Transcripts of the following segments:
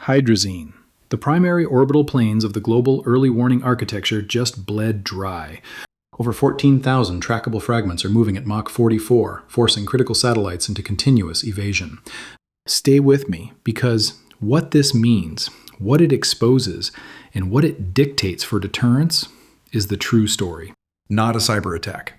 Hydrazine. The primary orbital planes of the global early warning architecture just bled dry. Over 14,000 trackable fragments are moving at Mach 44, forcing critical satellites into continuous evasion. Stay with me, because what this means, what it exposes, and what it dictates for deterrence is the true story. Not a cyber attack.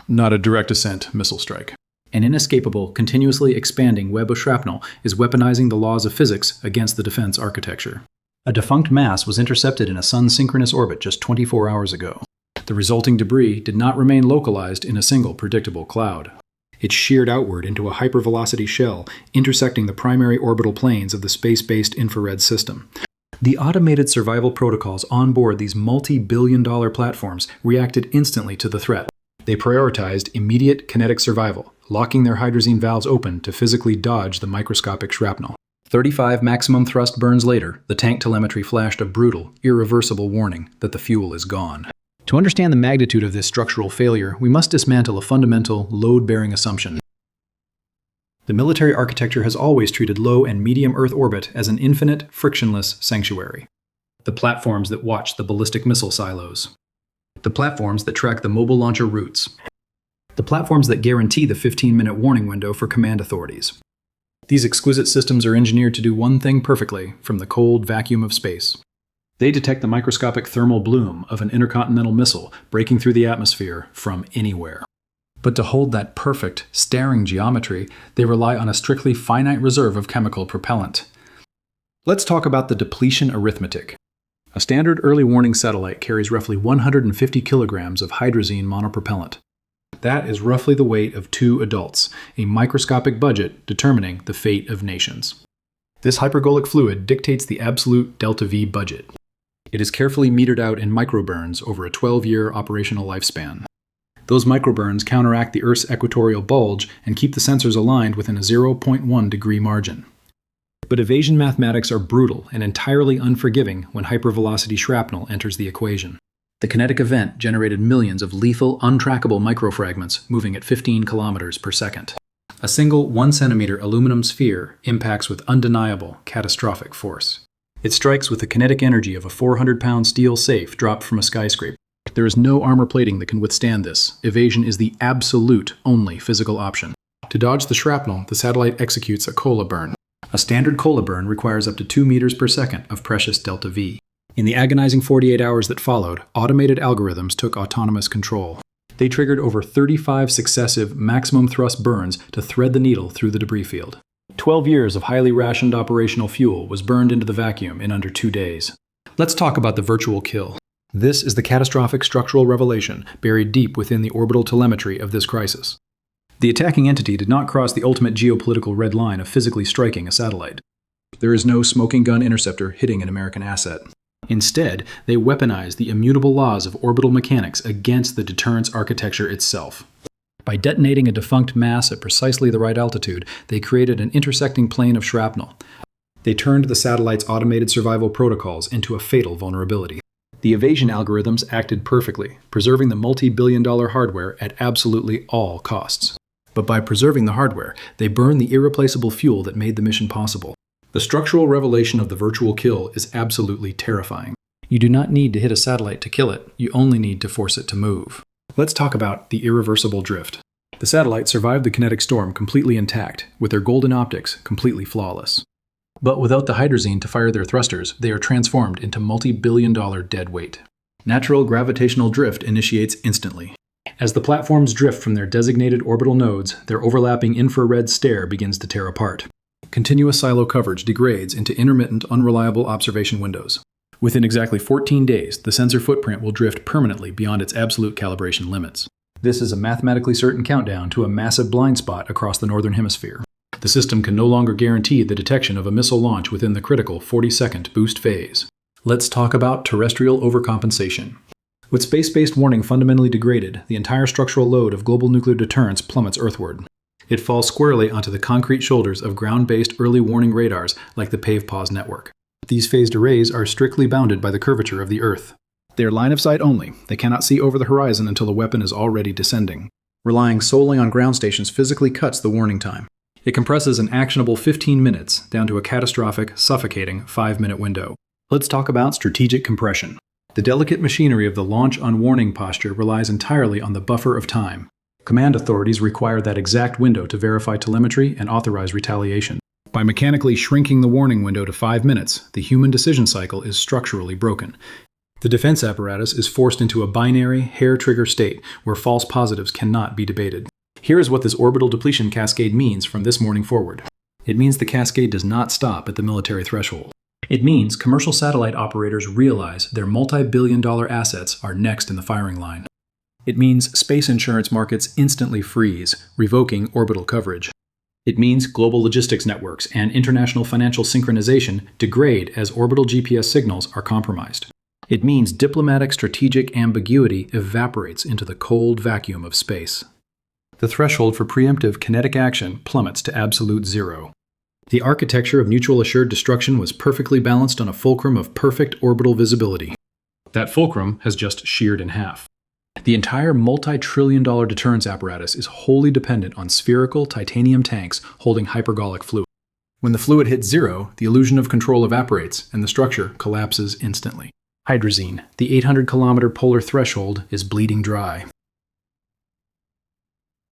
Not a direct ascent missile strike. An inescapable, continuously expanding web of shrapnel is weaponizing the laws of physics against the defense architecture. A defunct mass was intercepted in a sun-synchronous orbit just 24 hours ago. The resulting debris did not remain localized in a single predictable cloud. It sheared outward into a hypervelocity shell, intersecting the primary orbital planes of the space-based infrared system. The automated survival protocols on board these multi-billion-dollar platforms reacted instantly to the threat. They prioritized immediate kinetic survival, locking their hydrazine valves open to physically dodge the microscopic shrapnel. 35 maximum thrust burns later, the tank telemetry flashed a brutal, irreversible warning that the fuel is gone. To understand the magnitude of this structural failure, we must dismantle a fundamental, load-bearing assumption. The military architecture has always treated low and medium Earth orbit as an infinite, frictionless sanctuary. The platforms that watch the ballistic missile silos. The platforms that track the mobile launcher routes. The platforms that guarantee the 15-minute warning window for command authorities. These exquisite systems are engineered to do one thing perfectly from the cold vacuum of space. They detect the microscopic thermal bloom of an intercontinental missile breaking through the atmosphere from anywhere. But to hold that perfect, staring geometry, they rely on a strictly finite reserve of chemical propellant. Let's talk about the depletion arithmetic. A standard early warning satellite carries roughly 150 kilograms of hydrazine monopropellant. That is roughly the weight of 2 adults, a microscopic budget determining the fate of nations. This hypergolic fluid dictates the absolute delta V budget. It is carefully metered out in microburns over a 12-year operational lifespan. Those microburns counteract the Earth's equatorial bulge and keep the sensors aligned within a 0.1 degree margin. But evasion mathematics are brutal and entirely unforgiving when hypervelocity shrapnel enters the equation. The kinetic event generated millions of lethal, untrackable microfragments moving at 15 kilometers per second. A single 1-centimeter aluminum sphere impacts with undeniable, catastrophic force. It strikes with the kinetic energy of a 400-pound steel safe dropped from a skyscraper. There is no armor plating that can withstand this. Evasion is the absolute only physical option. To dodge the shrapnel, the satellite executes a cola burn. A standard cola burn requires up to 2 meters per second of precious delta V. In the agonizing 48 hours that followed, automated algorithms took autonomous control. They triggered over 35 successive maximum thrust burns to thread the needle through the debris field. 12 years of highly rationed operational fuel was burned into the vacuum in under 2 days. Let's talk about the virtual kill. This is the catastrophic structural revelation buried deep within the orbital telemetry of this crisis. The attacking entity did not cross the ultimate geopolitical red line of physically striking a satellite. There is no smoking gun interceptor hitting an American asset. Instead, they weaponized the immutable laws of orbital mechanics against the deterrence architecture itself. By detonating a defunct mass at precisely the right altitude, they created an intersecting plane of shrapnel. They turned the satellite's automated survival protocols into a fatal vulnerability. The evasion algorithms acted perfectly, preserving the multi-billion-dollar hardware at absolutely all costs. But by preserving the hardware, they burned the irreplaceable fuel that made the mission possible. The structural revelation of the virtual kill is absolutely terrifying. You do not need to hit a satellite to kill it, you only need to force it to move. Let's talk about the irreversible drift. The satellite survived the kinetic storm completely intact, with their golden optics completely flawless. But without the hydrazine to fire their thrusters, they are transformed into multi-billion-dollar dead weight. Natural gravitational drift initiates instantly. As the platforms drift from their designated orbital nodes, their overlapping infrared stare begins to tear apart. Continuous silo coverage degrades into intermittent, unreliable observation windows. Within exactly 14 days, the sensor footprint will drift permanently beyond its absolute calibration limits. This is a mathematically certain countdown to a massive blind spot across the Northern Hemisphere. The system can no longer guarantee the detection of a missile launch within the critical 40-second boost phase. Let's talk about terrestrial overcompensation. With space-based warning fundamentally degraded, the entire structural load of global nuclear deterrence plummets earthward. It falls squarely onto the concrete shoulders of ground-based early warning radars like the PAVE PAWS network. These phased arrays are strictly bounded by the curvature of the Earth. They are line of sight only. They cannot see over the horizon until the weapon is already descending. Relying solely on ground stations physically cuts the warning time. It compresses an actionable 15 minutes down to a catastrophic, suffocating 5-minute window. Let's talk about strategic compression. The delicate machinery of the launch on warning posture relies entirely on the buffer of time. Command authorities require that exact window to verify telemetry and authorize retaliation. By mechanically shrinking the warning window to 5 minutes, the human decision cycle is structurally broken. The defense apparatus is forced into a binary, hair-trigger state where false positives cannot be debated. Here is what this orbital depletion cascade means from this morning forward. It means the cascade does not stop at the military threshold. It means commercial satellite operators realize their multi-billion-dollar assets are next in the firing line. It means space insurance markets instantly freeze, revoking orbital coverage. It means global logistics networks and international financial synchronization degrade as orbital GPS signals are compromised. It means diplomatic strategic ambiguity evaporates into the cold vacuum of space. The threshold for preemptive kinetic action plummets to absolute zero. The architecture of mutual assured destruction was perfectly balanced on a fulcrum of perfect orbital visibility. That fulcrum has just sheared in half. The entire multi-trillion-dollar deterrence apparatus is wholly dependent on spherical titanium tanks holding hypergolic fluid. When the fluid hits zero, the illusion of control evaporates and the structure collapses instantly. Hydrazine, the 800-kilometer polar threshold, is bleeding dry.